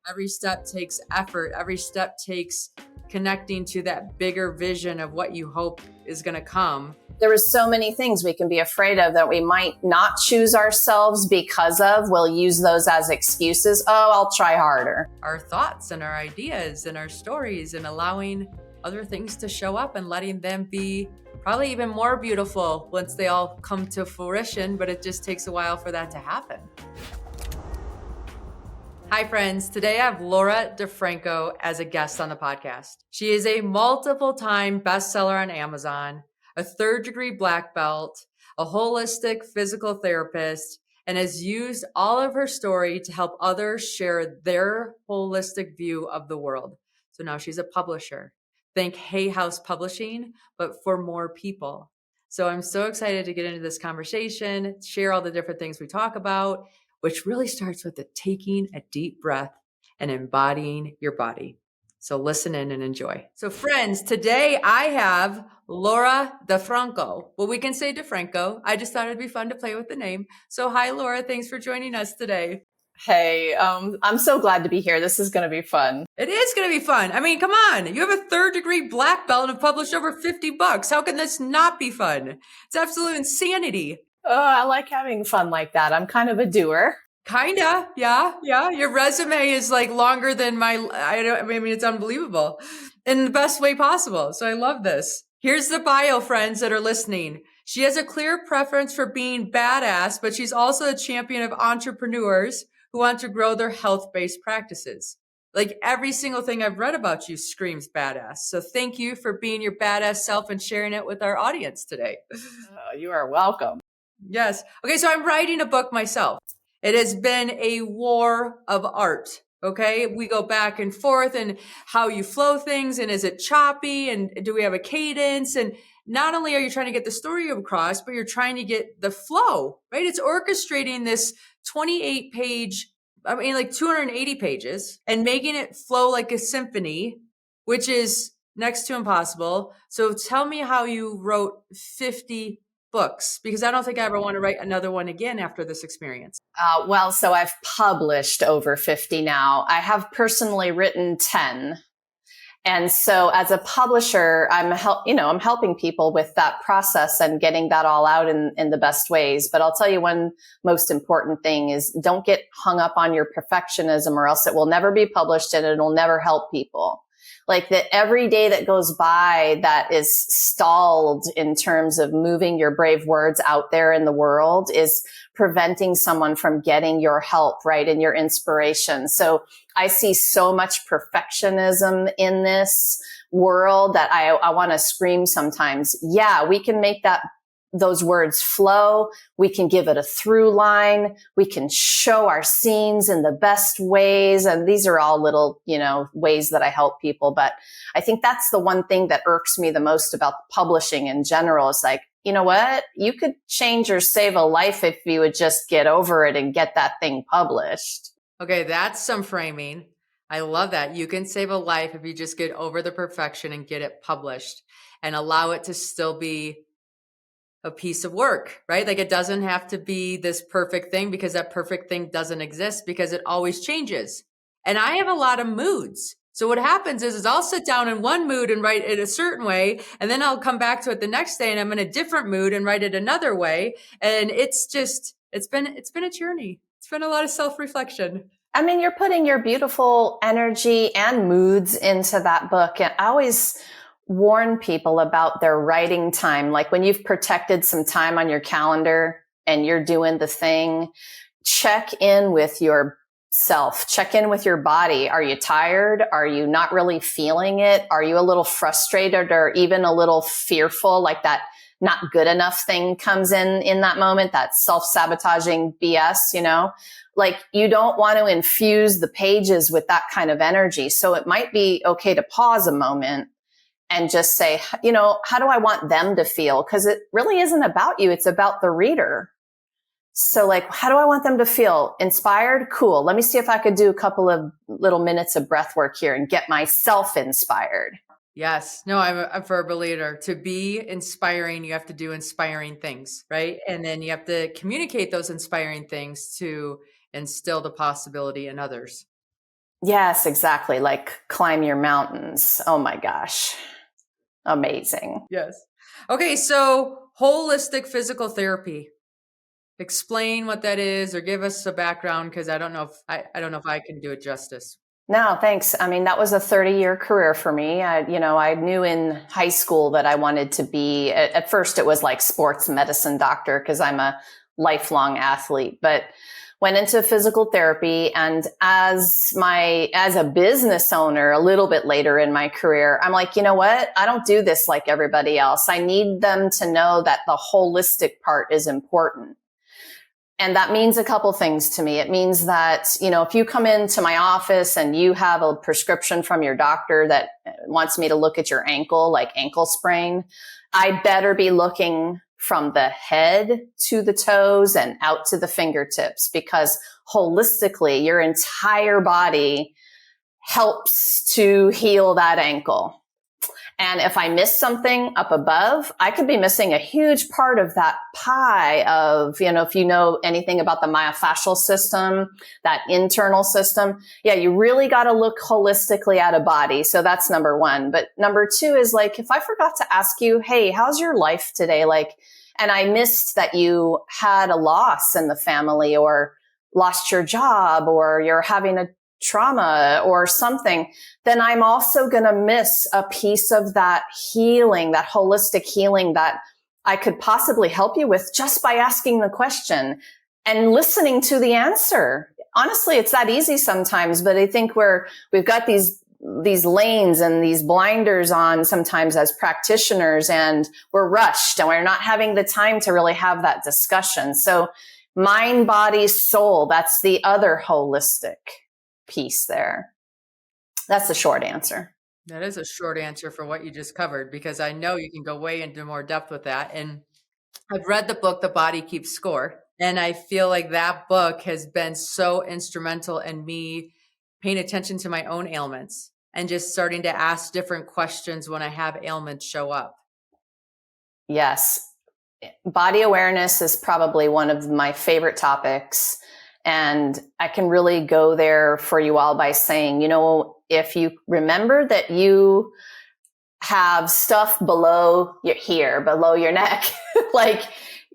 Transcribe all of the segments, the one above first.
Every step takes effort. Every step takes connecting to that bigger vision of what you hope is going to come. There was so many things we can be afraid of that we might not choose ourselves because of. We'll use those as excuses. Oh, I'll try harder. Our thoughts and our ideas and our stories, and allowing other things to show up and letting them be probably even more beautiful once they all come to fruition, but it just takes a while for that to happen. Hi friends, today I have Laura DiFranco as a guest on the podcast. She is a multiple-time bestseller on Amazon, a third-degree black belt, a holistic physical therapist, and has used all of her story to help others share their holistic view of the world. So now she's a publisher. Think Hay House Publishing, but for more people. So I'm so excited to get into this conversation, share all the different things we talk about, which really starts with taking a deep breath and embodying your body. So listen in and enjoy. So friends, today I have Laura DiFranco. Well, we can say DiFranco. I just thought it'd be fun to play with the name. So hi, Laura. Thanks for joining us today. Hey, I'm so glad to be here. This is going to be fun. It is going to be fun. I mean, come on. You have a third-degree black belt and have published over 50 books. How can this not be fun? It's absolute insanity. Oh, I like having fun like that. I'm kind of a doer. Kinda. Yeah. Your resume is like longer than I mean, it's unbelievable in the best way possible. So I love this. Here's the bio, friends that are listening. She has a clear preference for being badass, but she's also a champion of entrepreneurs who want to grow their health-based practices. Like every single thing I've read about you screams badass. So thank you for being your badass self and sharing it with our audience today. Oh, you are welcome. Yes. Okay. So I'm writing a book myself. It has been a war of art. Okay. We go back and forth and how you flow things. And is it choppy? And do we have a cadence? And not only are you trying to get the story across, but you're trying to get the flow, right? It's orchestrating this 280 pages and making it flow like a symphony, which is next to impossible. So tell me how you wrote 50 books, because I don't think I ever want to write another one again after this experience. So I've published over 50 now. I have personally written 10. And so as a publisher, I'm helping people with that process and getting that all out in the best ways. But I'll tell you one most important thing is don't get hung up on your perfectionism, or else it will never be published and it'll never help people. Like that every day that goes by that is stalled in terms of moving your brave words out there in the world is preventing someone from getting your help, right? And your inspiration. So I see so much perfectionism in this world that I want to scream sometimes. Yeah, we can make those words flow. We can give it a through line. We can show our scenes in the best ways. And these are all little, ways that I help people. But I think that's the one thing that irks me the most about publishing in general. It's like, you know what? You could change or save a life if you would just get over it and get that thing published. Okay, that's some framing. I love that. You can save a life if you just get over the perfection and get it published and allow it to still be a piece of work, right? Like it doesn't have to be this perfect thing, because that perfect thing doesn't exist, because it always changes. And I have a lot of moods. So what happens is I'll sit down in one mood and write it a certain way, and then I'll come back to it the next day and I'm in a different mood and write it another way. And it's been a journey. It's been a lot of self-reflection. I mean, you're putting your beautiful energy and moods into that book. And I always warn people about their writing time. Like when you've protected some time on your calendar and you're doing the thing, check in with yourself, check in with your body. Are you tired? Are you not really feeling it? Are you a little frustrated or even a little fearful? Like that not good enough thing comes in that moment, that self-sabotaging BS, like you don't want to infuse the pages with that kind of energy. So it might be okay to pause a moment and just say, how do I want them to feel? Because it really isn't about you. It's about the reader. So like, how do I want them to feel? Inspired? Cool. Let me see if I could do a couple of little minutes of breath work here and get myself inspired. Yes. No, I'm a firm believer. To be inspiring, you have to do inspiring things, right? And then you have to communicate those inspiring things to instill the possibility in others. Yes, exactly. Like climb your mountains. Oh my gosh. Amazing. Yes. Okay, so holistic physical therapy. Explain what that is or give us a background because I don't know if I can do it justice. No, thanks. I mean, that was a 30-year career for me. I knew in high school that I wanted to be, at first it was like sports medicine doctor because I'm a lifelong athlete, but went into physical therapy. And as a business owner, a little bit later in my career, I'm like, you know what? I don't do this like everybody else. I need them to know that the holistic part is important. And that means a couple things to me. It means that, if you come into my office and you have a prescription from your doctor that wants me to look at your ankle, like ankle sprain, I better be looking from the head to the toes and out to the fingertips, because holistically, your entire body helps to heal that ankle. And if I miss something up above, I could be missing a huge part of that pie of, if you know anything about the myofascial system, that internal system. Yeah, you really got to look holistically at a body. So that's number one. But number two is like, if I forgot to ask you, hey, how's your life today? And I missed that you had a loss in the family or lost your job or you're having a trauma or something, then I'm also going to miss a piece of that healing, that holistic healing that I could possibly help you with just by asking the question and listening to the answer. Honestly, it's that easy sometimes, but I think we've got these lanes and these blinders on sometimes as practitioners, and we're rushed and we're not having the time to really have that discussion. So mind, body, soul, that's the other holistic piece there. That's the short answer. That is a short answer for what you just covered, because I know you can go way into more depth with that. And I've read the book, The Body Keeps Score. And I feel like that book has been so instrumental in me paying attention to my own ailments and just starting to ask different questions when I have ailments show up. Yes. Body awareness is probably one of my favorite topics. And I can really go there for you all by saying, if you remember that you have stuff below your neck, like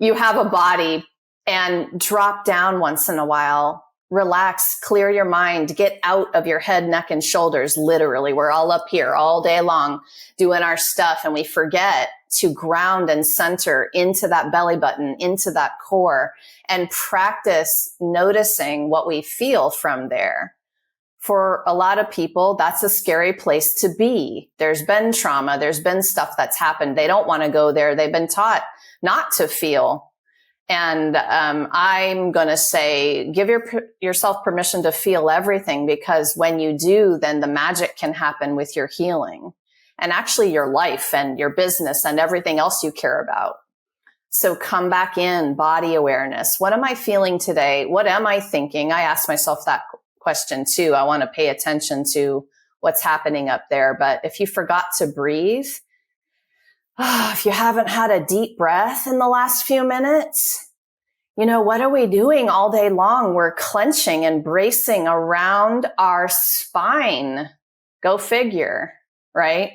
you have a body, and drop down once in a while, relax, clear your mind, get out of your head, neck, and shoulders. Literally, we're all up here all day long doing our stuff, and we forget to ground and center into that belly button, into that core, and practice noticing what we feel from there. For a lot of people, that's a scary place to be. There's been trauma. There's been stuff that's happened. They don't want to go there. They've been taught not to feel. And I'm going to say, give yourself permission to feel everything, because when you do, then the magic can happen with your healing and actually your life and your business and everything else you care about. So come back in, body awareness. What am I feeling today? What am I thinking? I ask myself that question too. I want to pay attention to what's happening up there. But if you forgot to breathe, if you haven't had a deep breath in the last few minutes, what are we doing all day long? We're clenching and bracing around our spine. Go figure, right?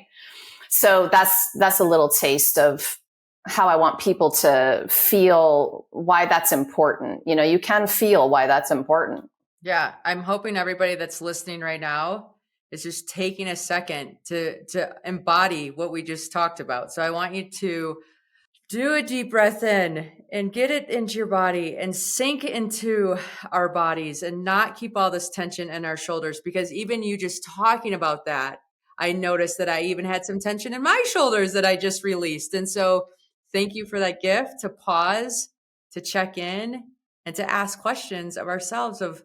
So that's a little taste of how I want people to feel why that's important. You can feel why that's important. Yeah, I'm hoping everybody that's listening right now is just taking a second to embody what we just talked about. So I want you to do a deep breath in and get it into your body and sink into our bodies and not keep all this tension in our shoulders, because even you just talking about that, I noticed that I even had some tension in my shoulders that I just released. And so thank you for that gift to pause, to check in, and to ask questions of ourselves of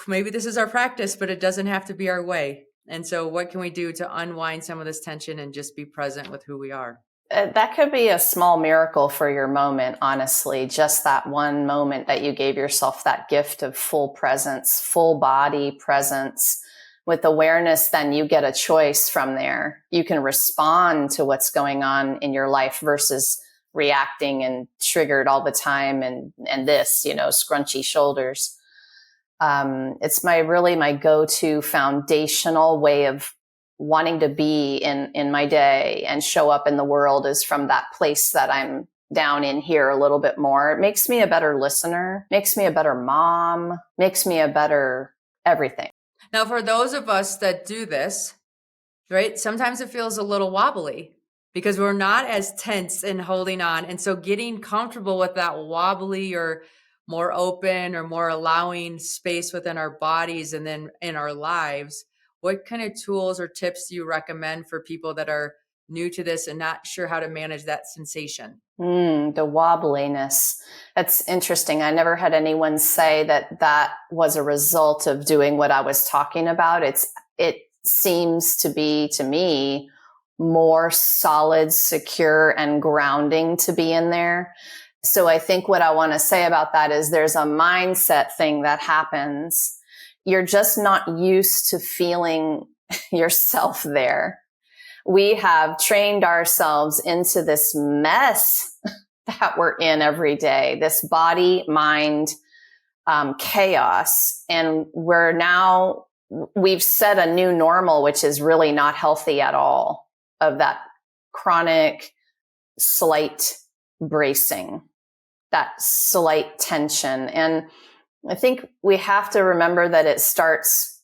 maybe this is our practice, but it doesn't have to be our way. And so what can we do to unwind some of this tension and just be present with who we are? That could be a small miracle for your moment, honestly. Just that one moment that you gave yourself that gift of full presence, full body presence. With awareness, then you get a choice from there. You can respond to what's going on in your life versus reacting and triggered all the time and this, scrunchy shoulders. It's my go-to foundational way of wanting to be in my day and show up in the world, is from that place that I'm down in here a little bit more. It makes me a better listener, makes me a better mom, makes me a better everything. Now, for those of us that do this, right, sometimes it feels a little wobbly because we're not as tense and holding on. And so getting comfortable with that wobbly or more open or more allowing space within our bodies and then in our lives, what kind of tools or tips do you recommend for people that are new to this and not sure how to manage that sensation? The wobbliness. That's interesting. I never had anyone say that was a result of doing what I was talking about. It seems to be, to me, more solid, secure, and grounding to be in there. So I think what I want to say about that is there's a mindset thing that happens. You're just not used to feeling yourself there. We have trained ourselves into this mess that we're in every day, this body, mind, chaos. And we've set a new normal, which is really not healthy at all, of that chronic slight bracing, that slight tension. And I think we have to remember that it starts,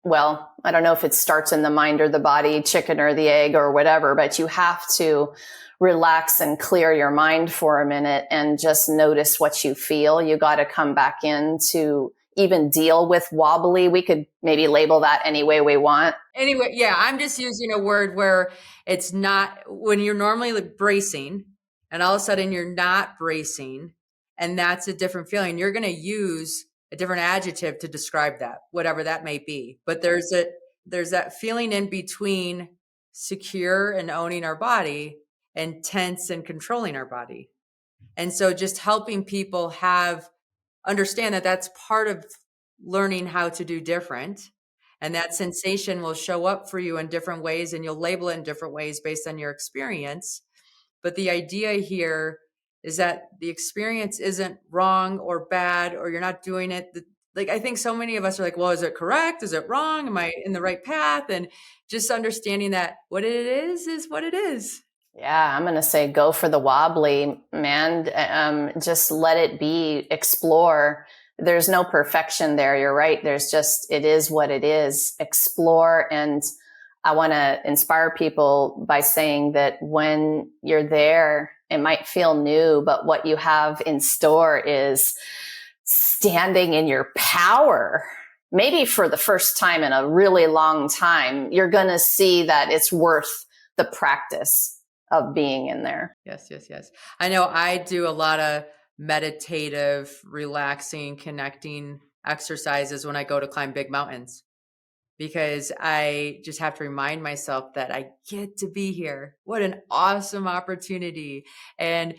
well, I don't know if it starts in the mind or the body, chicken or the egg or whatever, but you have to relax and clear your mind for a minute and just notice what you feel. You got to come back in to even deal with wobbly. We could maybe label that any way we want. Anyway, yeah, I'm just using a word where it's not, when you're normally like bracing and all of a sudden you're not bracing, and that's a different feeling. You're going to use a different adjective to describe that, whatever that may be. But there's that feeling in between secure and owning our body and tense and controlling our body. And so just helping people understand that that's part of learning how to do different. And that sensation will show up for you in different ways, and you'll label it in different ways based on your experience. But the idea here is that the experience isn't wrong or bad, or you're not doing it. Like, I think so many of us are like, well, is it correct? Is it wrong? Am I in the right path? And just understanding that what it is what it is. Yeah, I'm going to say go for the wobbly, man. Just let it be, explore. There's no perfection there. You're right. It is what it is. Explore. And I want to inspire people by saying that when you're there, it might feel new, but what you have in store is standing in your power. Maybe for the first time in a really long time, you're going to see that it's worth the practice of being in there. Yes. I know I do a lot of meditative, relaxing, connecting exercises when I go to climb big mountains, because I just have to remind myself that I get to be here. What an awesome opportunity. And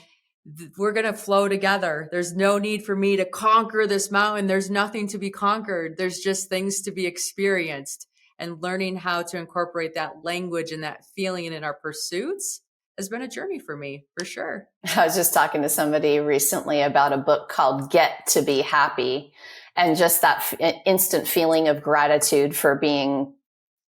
we're going to flow together. There's no need for me to conquer this mountain. There's nothing to be conquered. There's just things to be experienced, and learning how to incorporate that language and that feeling in our pursuits has been a journey for me, for sure. I was just talking to somebody recently about a book called Get to Be Happy, and just that instant feeling of gratitude for being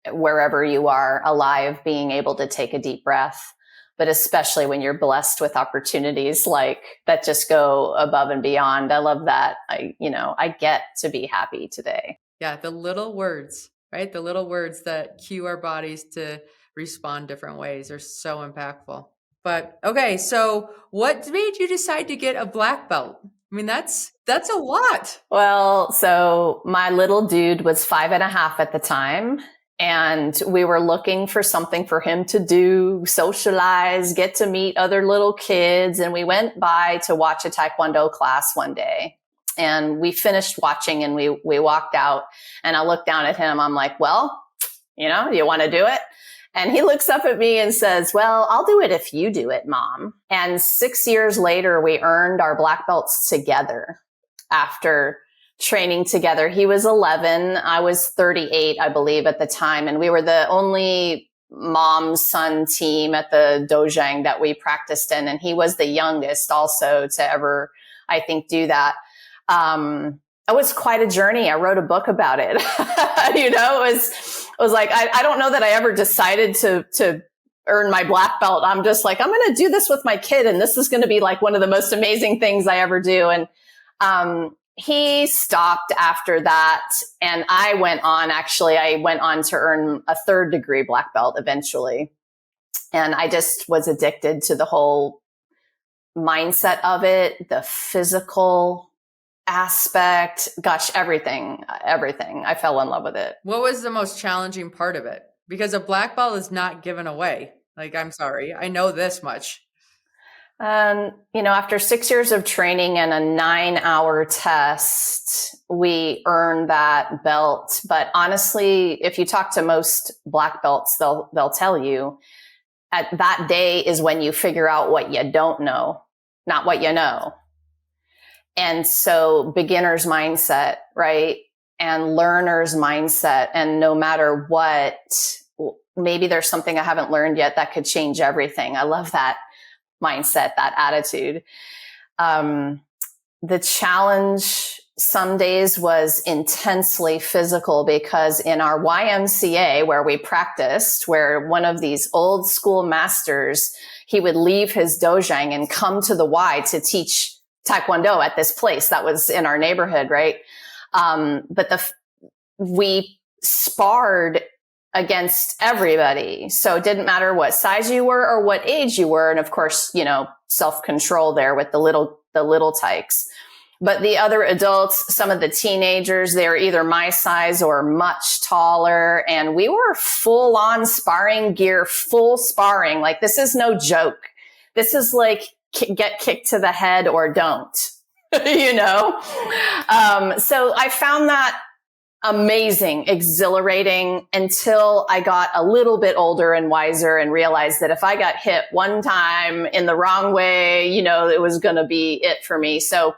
wherever you are alive, being able to take a deep breath, but especially when you're blessed with opportunities like that just go above and beyond. I love that. I get to be happy today. Yeah. The little words, right? The little words that cue our bodies to respond different ways are so impactful. But okay, so what made you decide to get a black belt? I mean, that's a lot. Well, so my little dude was 5.5 at the time, and we were looking for something for him to do, socialize, get to meet other little kids. And we went by to watch a Taekwondo class one day, and we finished watching and we walked out, and I looked down at him. I'm like, well, you want to do it? And he looks up at me and says, well, I'll do it if you do it, Mom. And 6 years later, we earned our black belts together after training together. He was 11. I was 38, I believe, at the time. And we were the only mom-son team at the dojang that we practiced in. And he was the youngest also to ever, I think, do that. it was quite a journey. I wrote a book about it. It was like, I don't know that I ever decided to earn my black belt. I'm just like, I'm going to do this with my kid. And this is going to be like one of the most amazing things I ever do. And, he stopped after that. And I went on to earn a 3rd degree black belt eventually. And I just was addicted to the whole mindset of it, the physical aspect, gosh, everything. I fell in love with it. What was the most challenging part of it? Because a black belt is not given away. Like, I'm sorry, I know this much. After 6 years of training and a 9-hour test, we earned that belt. But honestly, if you talk to most black belts, they'll tell you at that day is when you figure out what you don't know, not what you know. And so beginner's mindset, right? And learner's mindset. And no matter what, maybe there's something I haven't learned yet that could change everything. I love that mindset, that attitude. The challenge some days was intensely physical because in our YMCA where we practiced, where one of these old school masters, he would leave his dojang and come to the Y to teach Taekwondo at this place that was in our neighborhood, right? We sparred against everybody. So it didn't matter what size you were or what age you were. And of course, self-control there with the little tykes. But the other adults, some of the teenagers, they were either my size or much taller. And we were full on sparring gear, full sparring. Like, this is no joke. This is like get kicked to the head or don't, So I found that amazing, exhilarating until I got a little bit older and wiser and realized that if I got hit one time in the wrong way, it was going to be it for me. So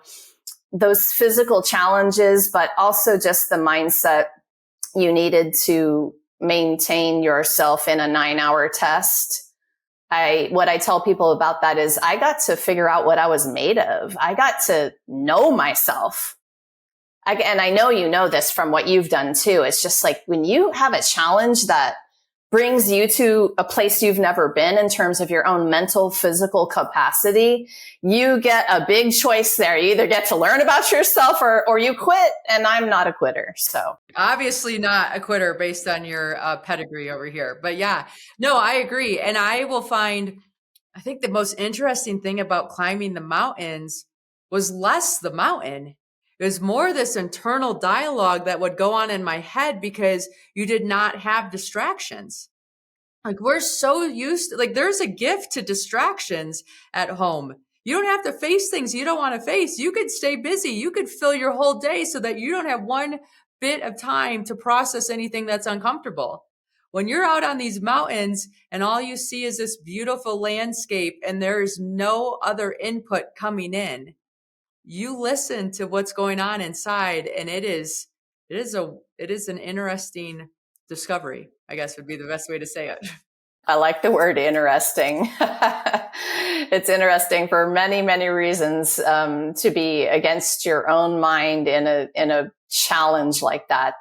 those physical challenges, but also just the mindset you needed to maintain yourself in a 9-hour test. What I tell people about that is I got to figure out what I was made of. I got to know myself. And I know you know this from what you've done too. It's just like when you have a challenge that brings you to a place you've never been in terms of your own mental, physical capacity, you get a big choice there. You either get to learn about yourself or you quit. And I'm not a quitter. So obviously not a quitter based on your pedigree over here. But yeah, no, I agree. And I think the most interesting thing about climbing the mountains was less the mountain. It was more this internal dialogue that would go on in my head because you did not have distractions. Like, we're so used to, like, there's a gift to distractions at home. You don't have to face things you don't want to face. You could stay busy. You could fill your whole day so that you don't have one bit of time to process anything that's uncomfortable. When you're out on these mountains and all you see is this beautiful landscape and there's no other input coming in, you listen to what's going on inside, and it is an interesting discovery, I guess would be the best way to say it. I like the word interesting. It's interesting for many, many reasons, to be against your own mind in a challenge like that,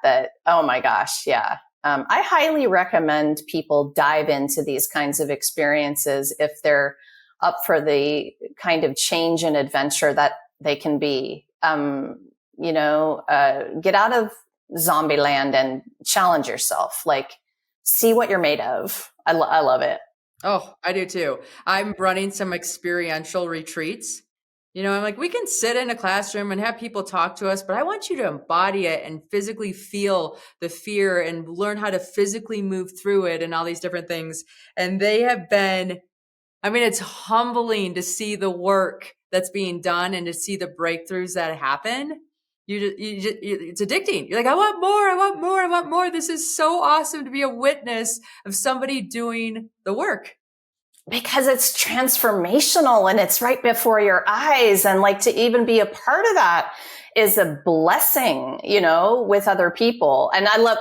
oh my gosh. Yeah. I highly recommend people dive into these kinds of experiences if they're up for the kind of change and adventure that they can be. Get out of zombie land and challenge yourself. Like, see what you're made of. I love it. Oh, I do too. I'm running some experiential retreats. I'm like, we can sit in a classroom and have people talk to us, but I want you to embody it and physically feel the fear and learn how to physically move through it and all these different things. And they have been, it's humbling to see the work that's being done and to see the breakthroughs that happen. It's addicting. You're like, I want more, I want more, I want more. This is so awesome to be a witness of somebody doing the work. Because it's transformational and it's right before your eyes. And like, to even be a part of that is a blessing, with other people. And I love,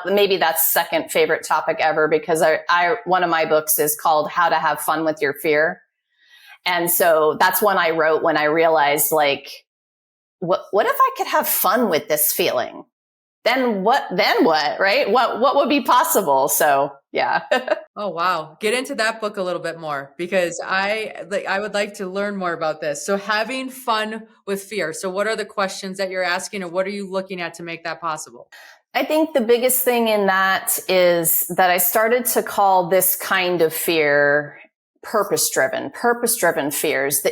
maybe that's second favorite topic ever, because one of my books is called How to Have Fun with Your Fear. And so that's one I wrote when I realized, like, what if I could have fun with this feeling? Then what, right? What would be possible? So yeah. Oh, wow. Get into that book a little bit more because I would like to learn more about this. So having fun with fear. So what are the questions that you're asking and what are you looking at to make that possible? I think the biggest thing in that is that I started to call this kind of fear purpose-driven fears.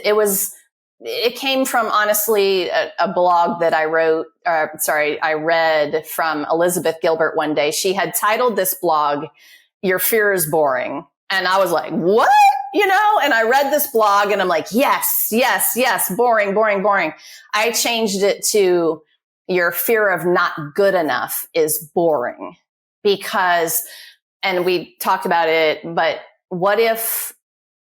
It came from honestly a blog that I read from Elizabeth Gilbert one day. She had titled this blog, "Your Fear is Boring." And I was like, what? And I read this blog and I'm like, yes, boring. I changed it to "Your fear of not good enough is boring." Because, and we talked about it, but what if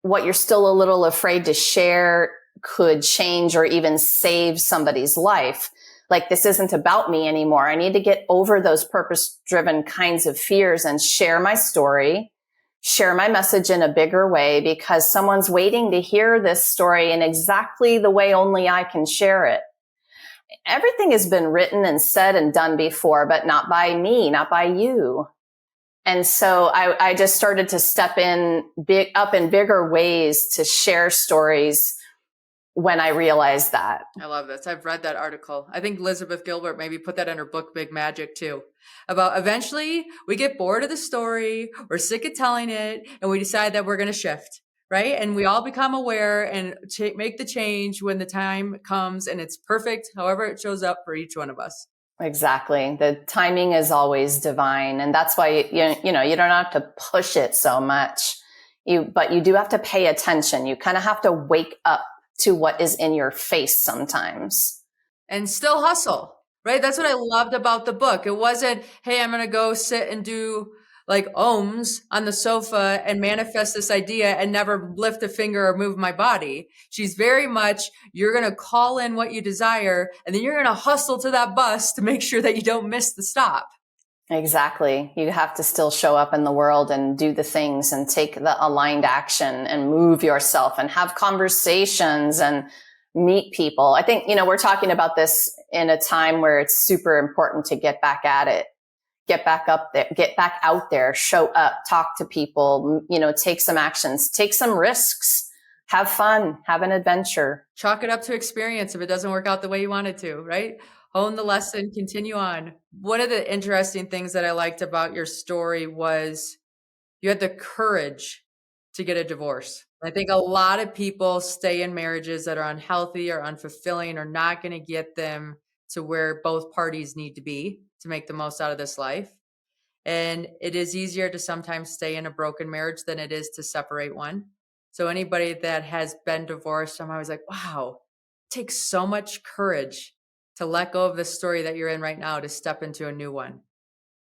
what you're still a little afraid to share could change or even save somebody's life? Like, this isn't about me anymore. I need to get over those purpose-driven kinds of fears and share my story, share my message in a bigger way, because someone's waiting to hear this story in exactly the way only I can share it. Everything has been written and said and done before, but not by me, not by you. And so I just started to step up in bigger ways to share stories when I realized that. I love this. I've read that article. I think Elizabeth Gilbert maybe put that in her book, Big Magic, too, about eventually we get bored of the story, we're sick of telling it, and we decide that we're going to shift, right? And we all become aware and make the change when the time comes, and it's perfect, however it shows up for each one of us. Exactly. The timing is always divine. And that's why, you don't have to push it so much, but you do have to pay attention. You kind of have to wake up to what is in your face sometimes. And still hustle, right? That's what I loved about the book. It wasn't, hey, I'm going to go sit and do like ohms on the sofa and manifest this idea and never lift a finger or move my body. She's very much, you're going to call in what you desire, and then you're going to hustle to that bus to make sure that you don't miss the stop. Exactly. You have to still show up in the world and do the things and take the aligned action and move yourself and have conversations and meet people. I think, we're talking about this in a time where it's super important to get back at it, get back up there, get back out there, show up, talk to people, take some actions, take some risks, have fun, have an adventure. Chalk it up to experience if it doesn't work out the way you want it to, right? Own the lesson, continue on. One of the interesting things that I liked about your story was you had the courage to get a divorce. I think a lot of people stay in marriages that are unhealthy or unfulfilling or not going to get them to where both parties need to be to make the most out of this life. And it is easier to sometimes stay in a broken marriage than it is to separate one. So anybody that has been divorced, I'm always like, wow, it takes so much courage to let go of the story that you're in right now to step into a new one.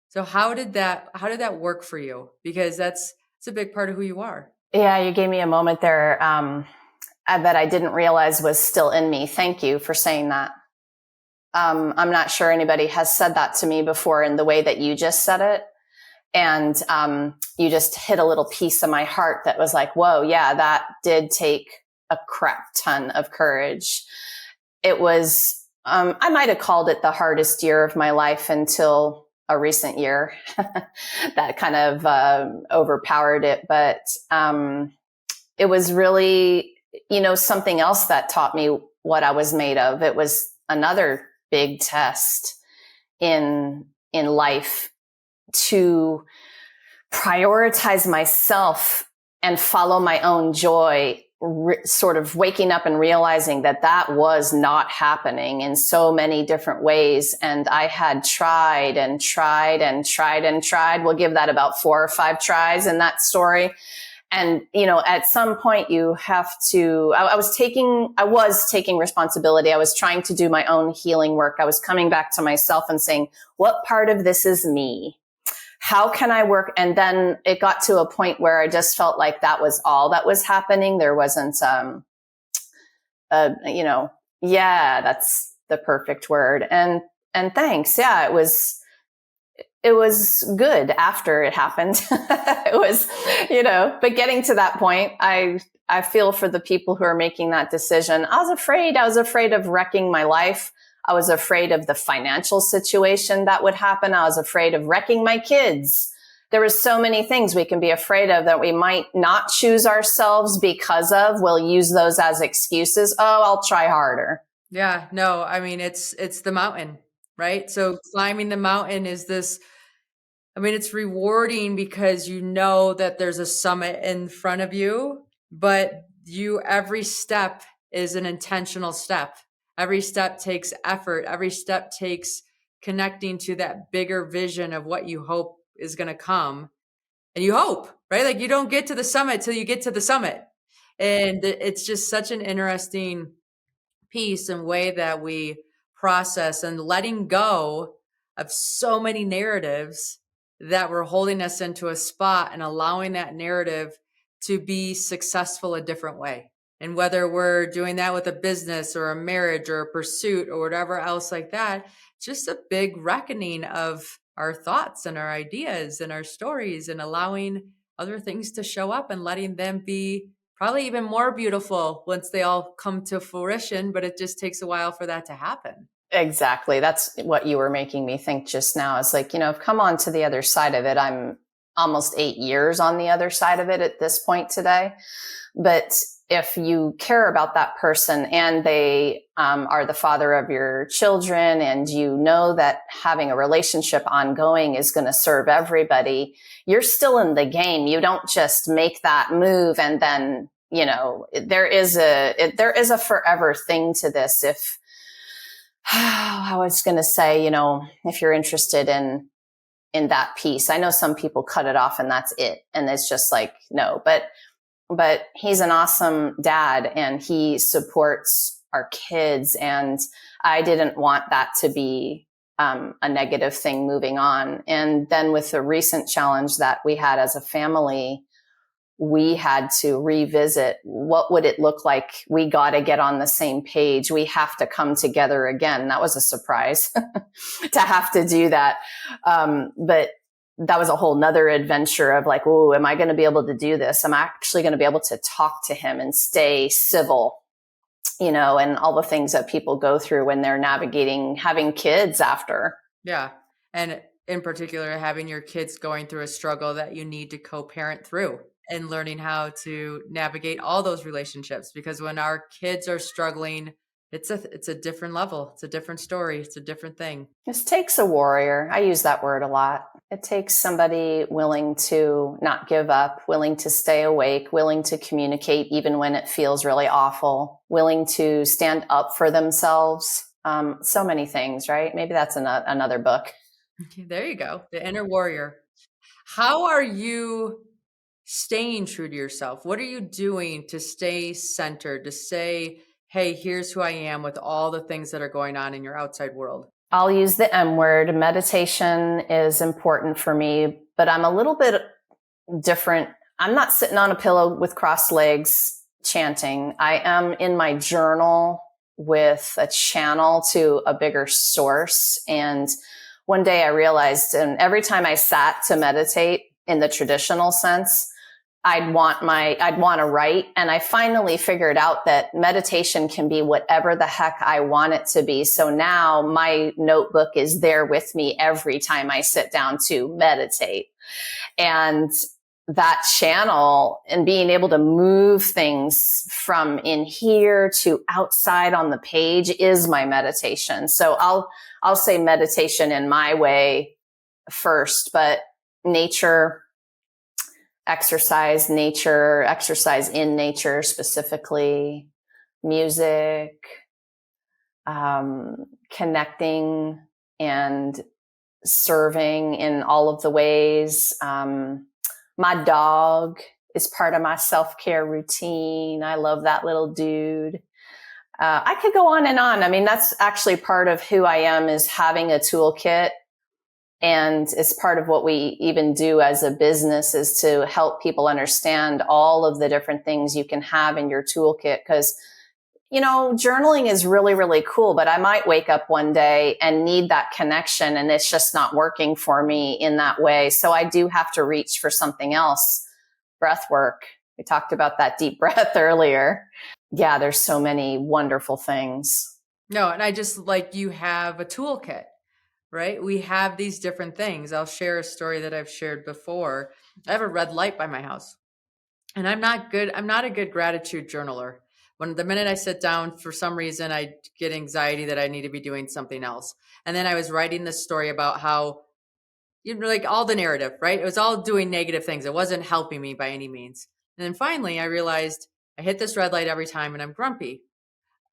So how did that work for you? Because it's a big part of who you are. Yeah, you gave me a moment there that I didn't realize was still in me. Thank you for saying that. I'm not sure anybody has said that to me before in the way that you just said it. And you just hit a little piece of my heart that was like, whoa, yeah, that did take a crap ton of courage. It was, I might have called it the hardest year of my life until a recent year that kind of overpowered it. But it was really, something else that taught me what I was made of. It was another big test in life to prioritize myself and follow my own joy, sort of waking up and realizing that was not happening in so many different ways. And I had tried and tried and tried and tried. We'll give that about 4 or 5 tries in that story. And, at some point you have to, I was taking responsibility. I was trying to do my own healing work. I was coming back to myself and saying, what part of this is me? How can I work? And then it got to a point where I just felt like that was all that was happening. There wasn't, yeah, that's the perfect word. And thanks. Yeah, it was good after it happened. It was, but getting to that point, I feel for the people who are making that decision. I was afraid of wrecking my life. I was afraid of the financial situation that would happen. I was afraid of wrecking my kids. There was so many things we can be afraid of that we might not choose ourselves because of. We'll use those as excuses. Oh, I'll try harder. Yeah, no, I mean, it's the mountain, right? So climbing the mountain is this, I mean, it's rewarding because you know that there's a summit in front of you, but every step is an intentional step. Every step takes effort. Every step takes connecting to that bigger vision of what you hope is going to come. And you hope, right? Like you don't get to the summit till you get to the summit. And it's just such an interesting piece and way that we process and letting go of so many narratives that were holding us into a spot and allowing that narrative to be successful a different way. And whether we're doing that with a business or a marriage or a pursuit or whatever else like that, just a big reckoning of our thoughts and our ideas and our stories and allowing other things to show up and letting them be probably even more beautiful once they all come to fruition, but it just takes a while for that to happen. Exactly. That's what you were making me think just now. It's like, I've come on to the other side of it. I'm almost 8 years on the other side of it at this point today. But if you care about that person and they are the father of your children, and you know that having a relationship ongoing is going to serve everybody, you're still in the game. You don't just make that move and then, there is a forever thing to this. If I was going to say, if you're interested in that piece, I know some people cut it off and that's it. And it's just like, no, but he's an awesome dad and he supports our kids. And I didn't want that to be a negative thing moving on. And then with the recent challenge that we had as a family, we had to revisit what would it look like. We got to get on the same page. We have to come together again. That was a surprise to have to do that. But that was a whole nother adventure of like, oh, am I going to be able to do this? Am I actually going to be able to talk to him and stay civil, and all the things that people go through when they're navigating having kids after. Yeah. And in particular, having your kids going through a struggle that you need to co-parent through and learning how to navigate all those relationships. Because when our kids are struggling, it's a different level. It's a different story. It's a different thing. This takes a warrior. I use that word a lot. It takes somebody willing to not give up, willing to stay awake, willing to communicate even when it feels really awful, willing to stand up for themselves. So many things, right? Maybe that's another book. Okay, there you go. The inner warrior. How are you staying true to yourself? What are you doing to stay centered, to say, hey, here's who I am with all the things that are going on in your outside world? I'll use the M word. Meditation is important for me, but I'm a little bit different. I'm not sitting on a pillow with crossed legs chanting. I am in my journal with a channel to a bigger source. And one day I realized, and every time I sat to meditate in the traditional sense, I'd want to write. And I finally figured out that meditation can be whatever the heck I want it to be. So now my notebook is there with me every time I sit down to meditate. And that channel and being able to move things from in here to outside on the page is my meditation. So I'll say meditation in my way first, but nature, exercise in nature, specifically music, connecting and serving in all of the ways. My dog is part of my self-care routine. I love that little dude. I could go on and on. I mean, that's actually part of who I am, is having a toolkit. And it's part of what we even do as a business, is to help people understand all of the different things you can have in your toolkit. Because, journaling is really, really cool, but I might wake up one day and need that connection and it's just not working for me in that way. So I do have to reach for something else. Breath work. We talked about that deep breath earlier. Yeah, there's so many wonderful things. No, and I just like you have a toolkit, right? We have these different things. I'll share a story that I've shared before. I have a red light by my house, and I'm not a good gratitude journaler. When the minute I sit down, for some reason, I get anxiety that I need to be doing something else. And then I was writing this story about how, like all the narrative, right? It was all doing negative things. It wasn't helping me by any means. And then finally, I realized I hit this red light every time and I'm grumpy.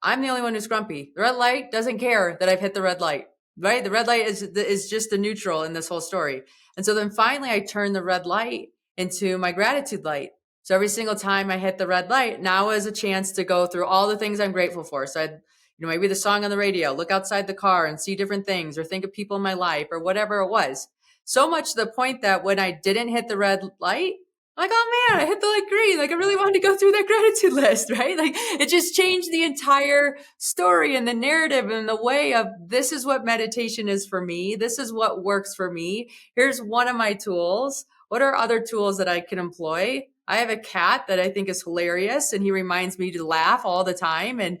I'm the only one who's grumpy. The red light doesn't care that I've hit the red light, right? The red light is just the neutral in this whole story. And so then finally I turned the red light into my gratitude light. So every single time I hit the red light, now is a chance to go through all the things I'm grateful for. So I'd, maybe the song on the radio, look outside the car and see different things or think of people in my life or whatever it was. So much to the point that when I didn't hit the red light, like, oh man, I hit the light green. Like, I really wanted to go through that gratitude list, right? Like, it just changed the entire story and the narrative and the way of this is what meditation is for me. This is what works for me. Here's one of my tools. What are other tools that I can employ? I have a cat that I think is hilarious and he reminds me to laugh all the time. And,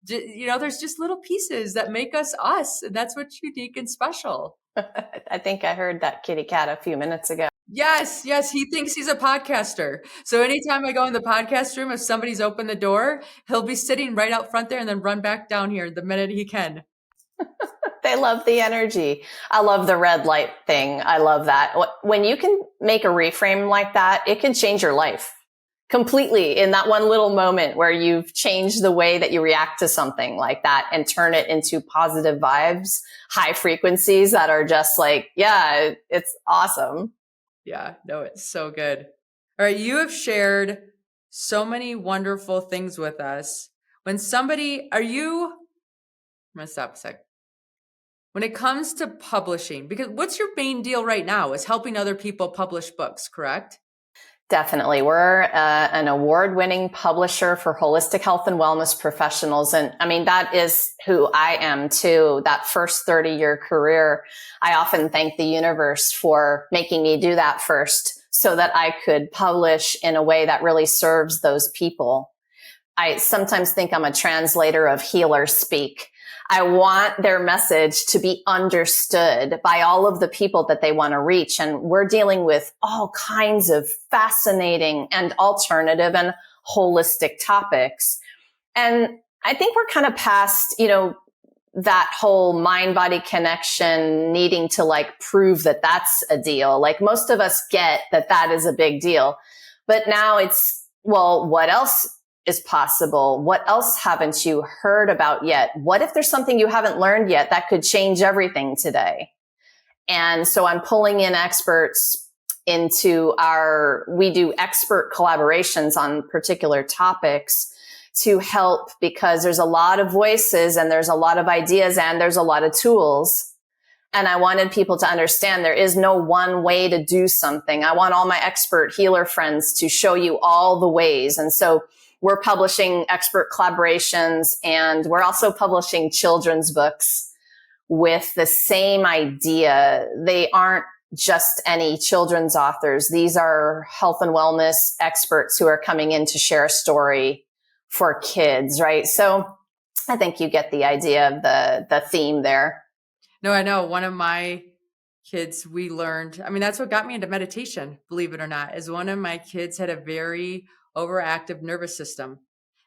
there's just little pieces that make us us. And that's what's unique and special. I think I heard that kitty cat a few minutes ago. Yes, he thinks he's a podcaster. So anytime I go in the podcast room, if somebody's opened the door, he'll be sitting right out front there and then run back down here the minute he can. They love the energy. I love the red light thing. I love that. When you can make a reframe like that, it can change your life completely in that one little moment where you've changed the way that you react to something like that and turn it into positive vibes, high frequencies that are just like, yeah, it's awesome. Yeah, no, it's so good. All right, you have shared so many wonderful things with us. I'm going to stop a sec. When it comes to publishing, because what's your main deal right now is helping other people publish books, correct? Definitely. We're an award-winning publisher for holistic health and wellness professionals. And I mean, that is who I am too. That first 30-year career, I often thank the universe for making me do that first so that I could publish in a way that really serves those people. I sometimes think I'm a translator of healer speak. I want their message to be understood by all of the people that they want to reach. And we're dealing with all kinds of fascinating and alternative and holistic topics. And I think we're kind of past, that whole mind-body connection needing to like prove that that's a deal. Like most of us get that that is a big deal. But now it's, well, what else is possible? What else haven't you heard about yet? What if there's something you haven't learned yet that could change everything today? And so I'm pulling in experts we do expert collaborations on particular topics to help, because there's a lot of voices and there's a lot of ideas and there's a lot of tools. And I wanted people to understand there is no one way to do something. I want all my expert healer friends to show you all the ways. And so we're publishing expert collaborations, and we're also publishing children's books with the same idea. They aren't just any children's authors. These are health and wellness experts who are coming in to share a story for kids, right? So I think you get the idea of the theme there. No, I know. One of my kids, we learned, that's what got me into meditation, believe it or not, is one of my kids had a very overactive nervous system.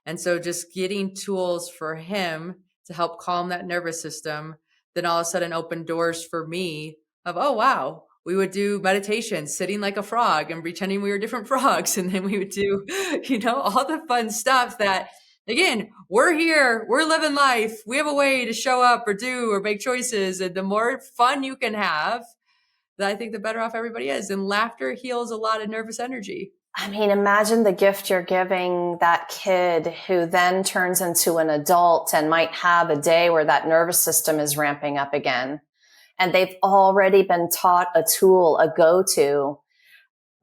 And so just getting tools for him to help calm that nervous system, then all of a sudden opened doors for me of, oh, wow, we would do meditation sitting like a frog and pretending we were different frogs. And then we would do, all the fun stuff that, again, we're here, we're living life. We have a way to show up or do or make choices. And the more fun you can have, I think the better off everybody is. And laughter heals a lot of nervous energy. I mean, imagine the gift you're giving that kid who then turns into an adult and might have a day where that nervous system is ramping up again. And they've already been taught a tool, a go-to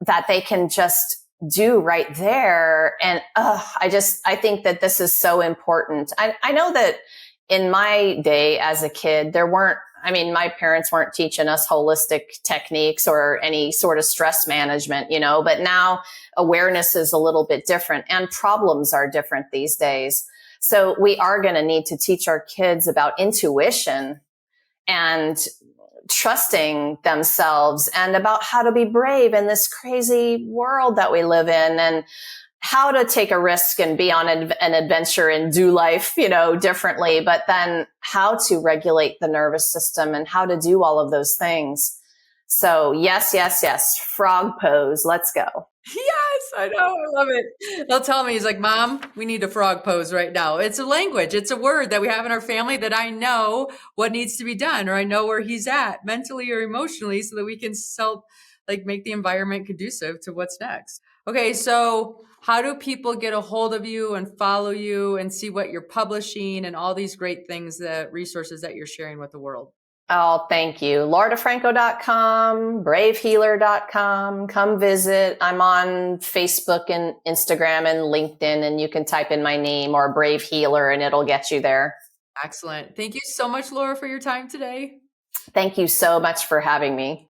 that they can just do right there. And I think that this is so important. I know that in my day as a kid, my parents weren't teaching us holistic techniques or any sort of stress management, but now awareness is a little bit different and problems are different these days. So we are going to need to teach our kids about intuition and trusting themselves and about how to be brave in this crazy world that we live in, and how to take a risk and be on an adventure and do life, differently, but then how to regulate the nervous system and how to do all of those things. So yes, yes, yes. Frog pose. Let's go. Yes, I know. I love it. They'll tell me, he's like, Mom, we need a frog pose right now. It's a language. It's a word that we have in our family that I know what needs to be done, or I know where he's at mentally or emotionally, so that we can make the environment conducive to what's next. Okay. So how do people get a hold of you and follow you and see what you're publishing and all these great things, the resources that you're sharing with the world? Oh, thank you. LauraDiFranco.com, bravehealer.com. Come visit. I'm on Facebook and Instagram and LinkedIn, and you can type in my name or Brave Healer and it'll get you there. Excellent. Thank you so much, Laura, for your time today. Thank you so much for having me.